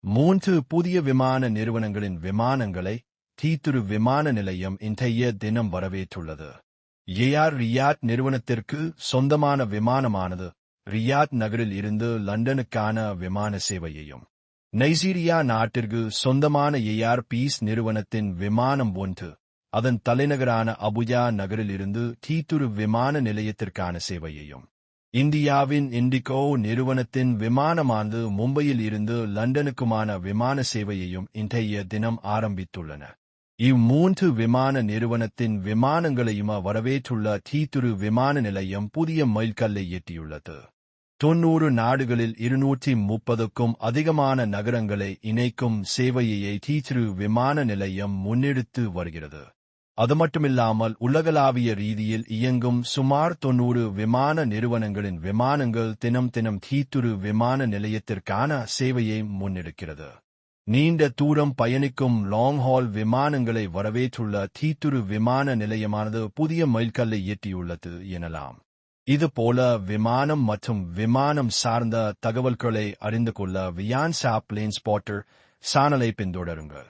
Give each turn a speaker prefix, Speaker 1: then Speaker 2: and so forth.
Speaker 1: 3 புதிய விமான நிறுவனங்களின் விமானங்களை தீத்துரு விமான நிலையம் இன்றைய தினம் வரவேற்றுள்ளது. ஏஆர் ரியாத் நிறுவனத்திற்கு சொந்தமான விமானமானது ரியாத் நகரில் இருந்து லண்டனுக்கான விமான சேவையையும், நைஜீரியா நாட்டிற்கு சொந்தமான ஏஆர் பீஸ் நிறுவனத்தின் விமானம் ஒன்று அதன் தலைநகரான அபுஜா நகரில் இருந்து தீத்துரு விமான நிலையத்திற்கான சேவையையும், இந்தியாவின் இண்டிகோ நிறுவனத்தின் விமானமானது மும்பையில் இருந்து லண்டனுக்குமான விமான சேவையையும் இன்றைய தினம் ஆரம்பித்துள்ளன. இம்மூன்று விமான நிறுவனத்தின் விமானங்களையும் வரவேற்றுள்ள தீத்துரு விமான நிலையம் புதிய மைல்கல்லை எட்டியுள்ளது. 90 நாடுகளில் 230க்கும் அதிகமான நகரங்களை இணைக்கும் சேவையை தீத்துரு விமான நிலையம் முன்னெடுத்து வருகிறது. அது மட்டுமில்லாமல் உலகளாவிய ரீதியில் இயங்கும் சுமார் 90 விமான நிறுவனங்களின் விமானங்கள் தினம் தீத்துரு விமான நிலையத்திற்கான சேவையை முன்னெடுக்கிறது. நீண்ட தூரம் பயணிக்கும் லாங் ஹால் விமானங்களை வரவேற்றுள்ள தீத்துரு விமான நிலையமானது புதிய மைல்கல்லை எட்டியுள்ளது எனலாம். இதுபோல விமானம் மற்றும் விமானம் சார்ந்த தகவல்களை அறிந்து கொள்ள வியான்சா பிளேன் ஸ்பாட்டர் சேனலை பின்தொடருங்கள்.